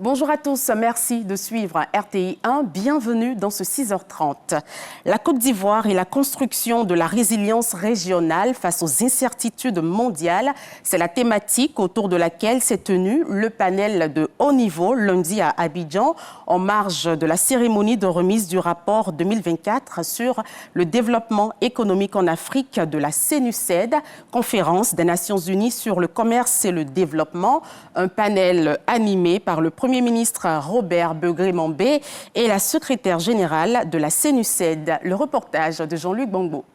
Bonjour à tous, merci de suivre RTI 1. Bienvenue dans ce 6h30. La Côte d'Ivoire et la construction de la résilience régionale face aux incertitudes mondiales, c'est la thématique autour de laquelle s'est tenu le panel de haut niveau lundi à Abidjan, en marge de la cérémonie de remise du rapport 2024 sur le développement économique en Afrique de la CNUSED, conférence des Nations Unies sur le commerce et le développement, un panel animé par le Premier ministre Robert Begré-Mambé et la secrétaire générale de la CNUSED. Le reportage de Jean-Luc Bongbo.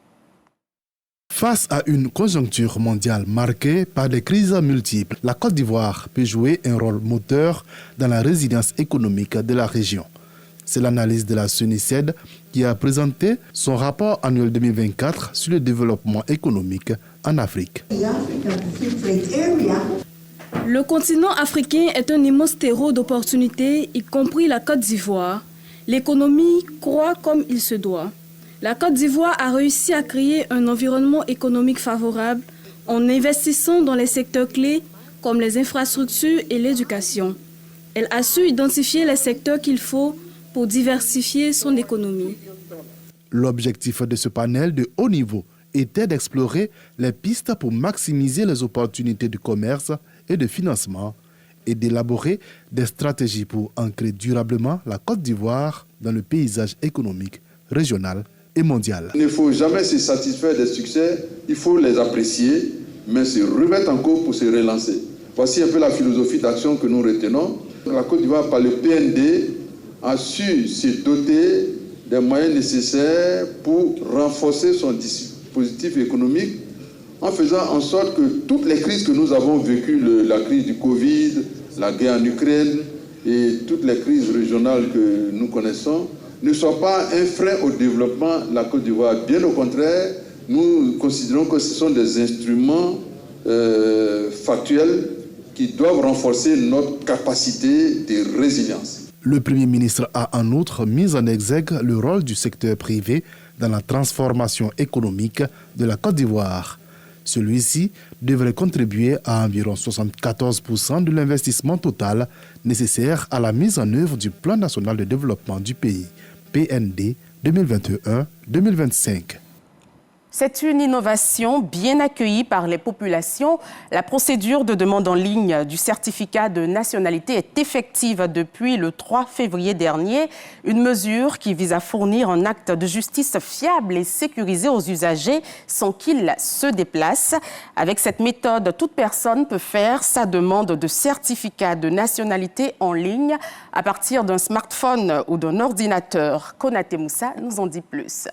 Face à une conjoncture mondiale marquée par des crises multiples, la Côte d'Ivoire peut jouer un rôle moteur dans la résilience économique de la région. C'est l'analyse de la CNUSED qui a présenté son rapport annuel 2024 sur le développement économique en Afrique. Le continent africain est un immense terreau d'opportunités, y compris la Côte d'Ivoire. L'économie croît comme il se doit. La Côte d'Ivoire a réussi à créer un environnement économique favorable en investissant dans les secteurs clés comme les infrastructures et l'éducation. Elle a su identifier les secteurs qu'il faut pour diversifier son économie. L'objectif de ce panel de haut niveau était d'explorer les pistes pour maximiser les opportunités de commerce et de financement et d'élaborer des stratégies pour ancrer durablement la Côte d'Ivoire dans le paysage économique régional et mondial. Il ne faut jamais se satisfaire des succès, il faut les apprécier, mais se remettre en cause pour se relancer. Voici un peu la philosophie d'action que nous retenons. La Côte d'Ivoire, par le PND, a su se doter des moyens nécessaires pour renforcer son dispositif économique en faisant en sorte que toutes les crises que nous avons vécues, la crise du Covid, la guerre en Ukraine et toutes les crises régionales que nous connaissons, ne soient pas un frein au développement de la Côte d'Ivoire. Bien au contraire, nous considérons que ce sont des instruments factuels qui doivent renforcer notre capacité de résilience. Le Premier ministre a en outre mis en exergue le rôle du secteur privé dans la transformation économique de la Côte d'Ivoire. Celui-ci devrait contribuer à environ 74% de l'investissement total nécessaire à la mise en œuvre du Plan national de développement du pays, PND 2021-2025. C'est une innovation bien accueillie par les populations. La procédure de demande en ligne du certificat de nationalité est effective depuis le 3 février dernier. Une mesure qui vise à fournir un acte de justice fiable et sécurisé aux usagers sans qu'ils se déplacent. Avec cette méthode, toute personne peut faire sa demande de certificat de nationalité en ligne à partir d'un smartphone ou d'un ordinateur. Konaté Moussa nous en dit plus.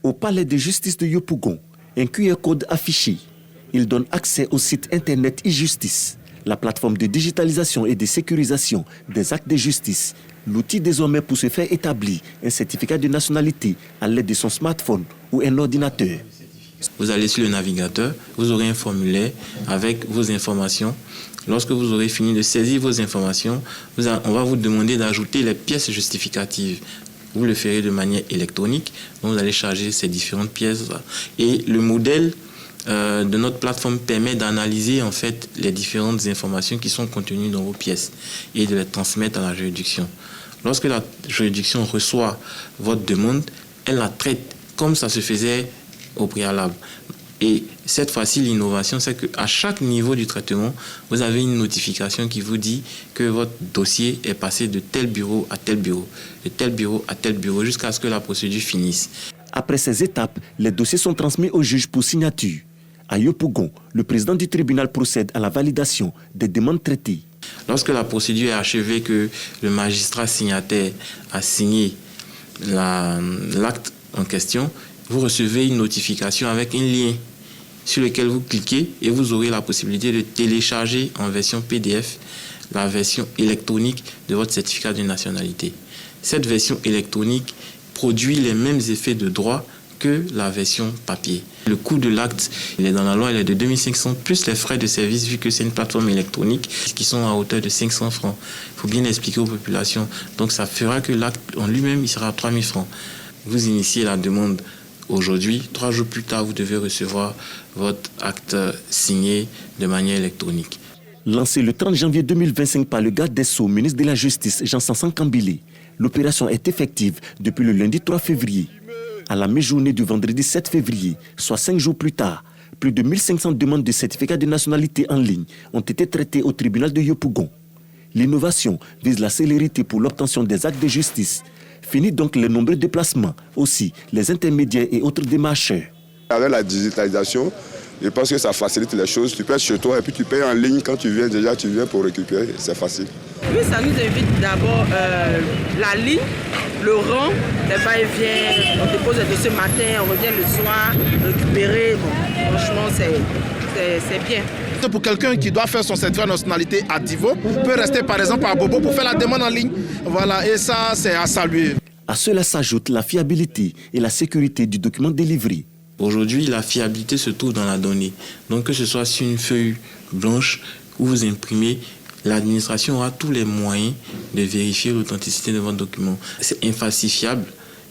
Au palais de justice de Yopougon, un QR code affiché. Il donne accès au site internet e-justice, la plateforme de digitalisation et de sécurisation des actes de justice. L'outil désormais pour se faire établir un certificat de nationalité à l'aide de son smartphone ou un ordinateur. Vous allez sur le navigateur, vous aurez un formulaire avec vos informations. Lorsque vous aurez fini de saisir vos informations, on va vous demander d'ajouter les pièces justificatives. Vous le ferez de manière électronique, donc vous allez charger ces différentes pièces. Et le modèle de notre plateforme permet d'analyser en fait les différentes informations qui sont contenues dans vos pièces et de les transmettre à la juridiction. Lorsque la juridiction reçoit votre demande, elle la traite comme ça se faisait au préalable. Et cette fois-ci, l'innovation, c'est qu'à chaque niveau du traitement, vous avez une notification qui vous dit que votre dossier est passé de tel bureau à tel bureau, de tel bureau à tel bureau, jusqu'à ce que la procédure finisse. Après ces étapes, les dossiers sont transmis au juge pour signature. À Yopougon, le président du tribunal procède à la validation des demandes traitées. Lorsque la procédure est achevée, que le magistrat signataire a signé l'acte en question, vous recevez une notification avec un lien sur lequel vous cliquez et vous aurez la possibilité de télécharger en version PDF la version électronique de votre certificat de nationalité. Cette version électronique produit les mêmes effets de droit que la version papier. Le coût de l'acte, il est dans la loi, il est de 2500 plus les frais de service vu que c'est une plateforme électronique qui sont à hauteur de 500 francs. Il faut bien expliquer aux populations. Donc ça fera que l'acte en lui-même, il sera à 3000 francs. Vous initiez la demande aujourd'hui, 3 jours plus tard, vous devez recevoir votre acte signé de manière électronique. Lancée le 30 janvier 2025 par le garde des Sceaux, ministre de la Justice, Jean-Sansan Kambili, l'opération est effective depuis le lundi 3 février. À la mi-journée du vendredi 7 février, soit 5 jours plus tard, plus de 1500 demandes de certificat de nationalité en ligne ont été traitées au tribunal de Yopougon. L'innovation vise la célérité pour l'obtention des actes de justice. Finit donc les nombreux déplacements, aussi les intermédiaires et autres démarcheurs. Avec la digitalisation, je pense que ça facilite les choses. Tu payes chez toi et puis tu payes en ligne. Quand tu viens, déjà tu viens pour récupérer. C'est facile. Oui, ça nous évite d'abord la ligne, le rang, les va-et-vient. On dépose le dossier matin, on revient le soir, récupérer. Bon, franchement, c'est bien. Pour quelqu'un qui doit faire son certificat de nationalité à Divo, peut rester par exemple à Bobo pour faire la demande en ligne. Voilà, et ça, c'est à saluer. À cela s'ajoute la fiabilité et la sécurité du document délivré. Aujourd'hui, la fiabilité se trouve dans la donnée. Donc, que ce soit sur une feuille blanche où vous imprimez, l'administration aura tous les moyens de vérifier l'authenticité de votre document. C'est infalsifiable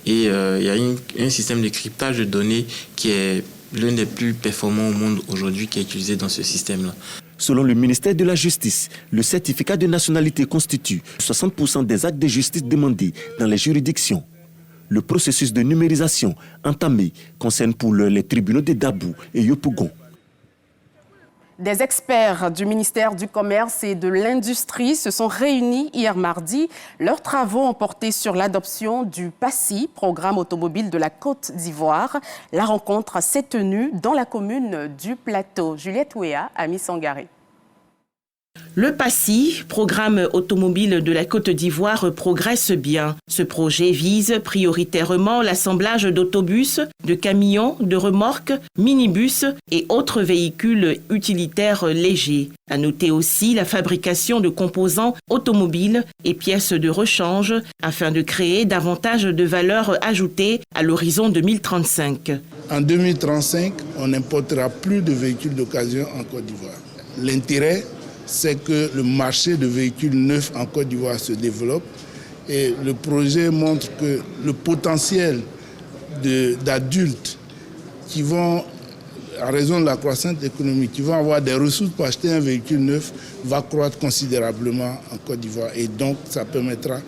et il y a un système de cryptage de données qui est l'un des plus performants au monde aujourd'hui qui est utilisé dans ce système-là. Selon le ministère de la Justice, le certificat de nationalité constitue 60% des actes de justice demandés dans les juridictions. Le processus de numérisation entamé concerne pour l'heure les tribunaux de Dabou et Yopougon. Des experts du ministère du Commerce et de l'Industrie se sont réunis hier mardi. Leurs travaux ont porté sur l'adoption du PACI, programme automobile de la Côte d'Ivoire. La rencontre s'est tenue dans la commune du Plateau. Juliette Ouéa a mis Sangaré. Le PACI, programme automobile de la Côte d'Ivoire, progresse bien. Ce projet vise prioritairement l'assemblage d'autobus, de camions, de remorques, minibus et autres véhicules utilitaires légers. À noter aussi la fabrication de composants automobiles et pièces de rechange afin de créer davantage de valeur ajoutée à l'horizon 2035. En 2035, on n'importera plus de véhicules d'occasion en Côte d'Ivoire. L'intérêt, c'est que le marché de véhicules neufs en Côte d'Ivoire se développe et le projet montre que le potentiel d'adultes qui vont, à raison de la croissance économique, qui vont avoir des ressources pour acheter un véhicule neuf va croître considérablement en Côte d'Ivoire et donc ça permettra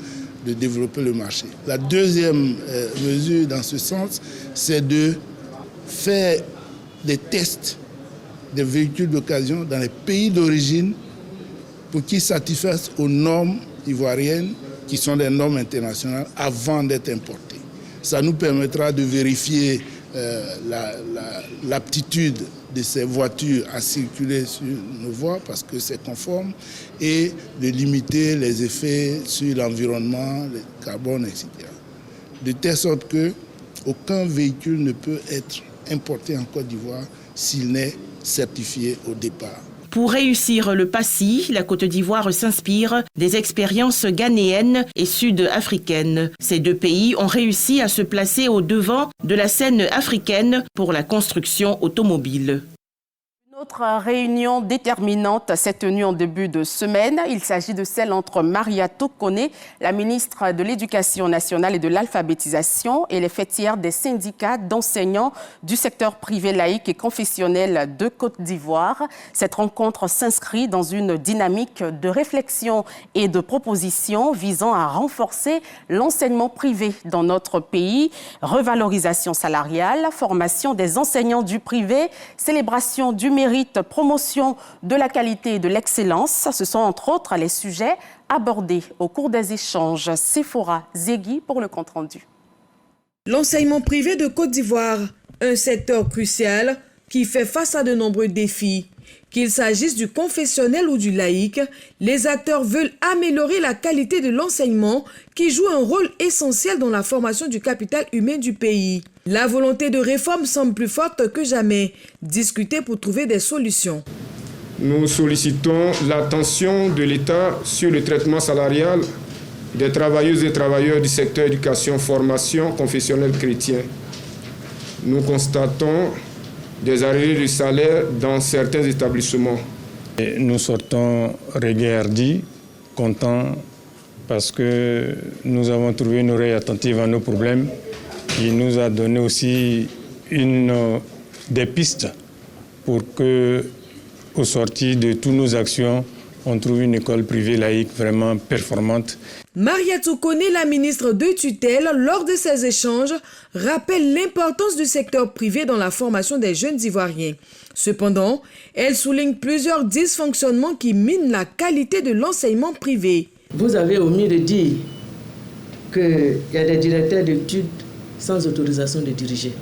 de développer le marché. La deuxième mesure dans ce sens, c'est de faire des tests des véhicules d'occasion dans les pays d'origine pour qu'ils satisfassent aux normes ivoiriennes qui sont des normes internationales avant d'être importés. Ça nous permettra de vérifier l'aptitude de ces voitures à circuler sur nos voies parce que c'est conforme et de limiter les effets sur l'environnement, le carbone, etc. De telle sorte qu'aucun véhicule ne peut être importé en Côte d'Ivoire s'il n'est certifié au départ. Pour réussir le PACI, la Côte d'Ivoire s'inspire des expériences ghanéennes et sud-africaines. Ces deux pays ont réussi à se placer au devant de la scène africaine pour la construction automobile. Une autre réunion déterminante s'est tenue en début de semaine. Il s'agit de celle entre Maria Tokone, la ministre de l'Éducation nationale et de l'alphabétisation, et les fêtières des syndicats d'enseignants du secteur privé laïque et confessionnel de Côte d'Ivoire. Cette rencontre s'inscrit dans une dynamique de réflexion et de propositions visant à renforcer l'enseignement privé dans notre pays. Revalorisation salariale, formation des enseignants du privé, célébration du mérite, promotion de la qualité et de l'excellence. Ce sont entre autres les sujets abordés au cours des échanges. Sephora Zegui pour le compte-rendu. L'enseignement privé de Côte d'Ivoire, un secteur crucial qui fait face à de nombreux défis. Qu'il s'agisse du confessionnel ou du laïque, les acteurs veulent améliorer la qualité de l'enseignement qui joue un rôle essentiel dans la formation du capital humain du pays. La volonté de réforme semble plus forte que jamais. Discuter pour trouver des solutions. Nous sollicitons l'attention de l'État sur le traitement salarial des travailleuses et travailleurs du secteur éducation-formation confessionnel chrétien. Nous constatons des arriérés de salaire dans certains établissements. Nous sortons regardis, contents, parce que nous avons trouvé une oreille attentive à nos problèmes. Il nous a donné aussi des pistes pour que, au sortir de toutes nos actions, on trouve une école privée laïque vraiment performante. Mariatou Koné, la ministre de tutelle, lors de ces échanges, rappelle l'importance du secteur privé dans la formation des jeunes Ivoiriens. Cependant, elle souligne plusieurs dysfonctionnements qui minent la qualité de l'enseignement privé. Vous avez omis de dire qu'il y a des directeurs d'études sans autorisation de diriger.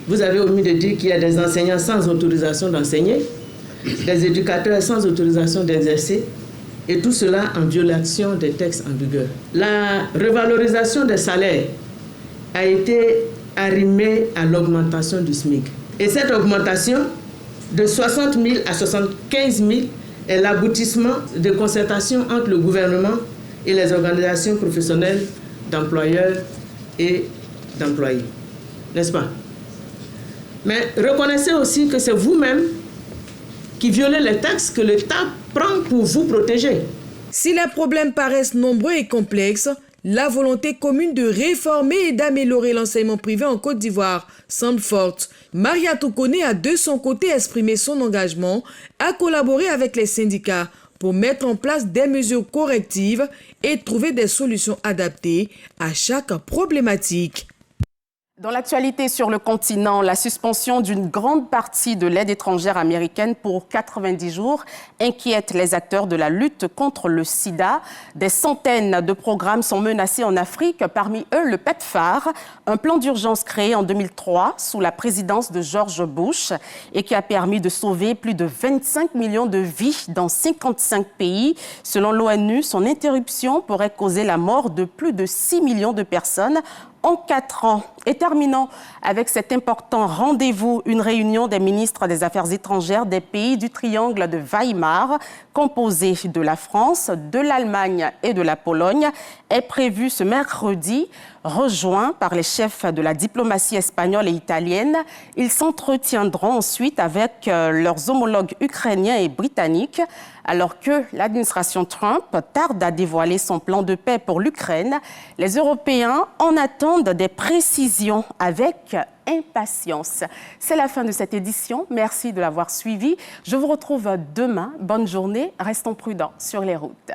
Vous avez omis de dire qu'il y a des enseignants sans autorisation d'enseigner, des éducateurs sans autorisation d'exercer, et tout cela en violation des textes en vigueur. La revalorisation des salaires a été arrimée à l'augmentation du SMIC. Et cette augmentation de 60 000 à 75 000 est l'aboutissement de concertations entre le gouvernement et les organisations professionnelles d'employeurs et d'employés. N'est-ce pas? Mais reconnaissez aussi que c'est vous-même qui violez les textes que l'État prend pour vous protéger. Si les problèmes paraissent nombreux et complexes, la volonté commune de réformer et d'améliorer l'enseignement privé en Côte d'Ivoire semble forte. Mariatou Koné a de son côté exprimé son engagement à collaborer avec les syndicats pour mettre en place des mesures correctives et trouver des solutions adaptées à chaque problématique. Dans l'actualité sur le continent, la suspension d'une grande partie de l'aide étrangère américaine pour 90 jours inquiète les acteurs de la lutte contre le sida. Des centaines de programmes sont menacés en Afrique, parmi eux le PEPFAR, un plan d'urgence créé en 2003 sous la présidence de George Bush et qui a permis de sauver plus de 25 millions de vies dans 55 pays. Selon l'ONU, son interruption pourrait causer la mort de plus de 6 millions de personnes en 4 ans. Et terminons avec cet important rendez-vous, une réunion des ministres des Affaires étrangères des pays du triangle de Weimar, composé de la France, de l'Allemagne et de la Pologne, est prévue ce mercredi. Rejoints par les chefs de la diplomatie espagnole et italienne, ils s'entretiendront ensuite avec leurs homologues ukrainiens et britanniques, alors que l'administration Trump tarde à dévoiler son plan de paix pour l'Ukraine. Les Européens en attendent des précisions avec impatience. C'est la fin de cette édition. Merci de l'avoir suivi. Je vous retrouve demain. Bonne journée. Restons prudents sur les routes.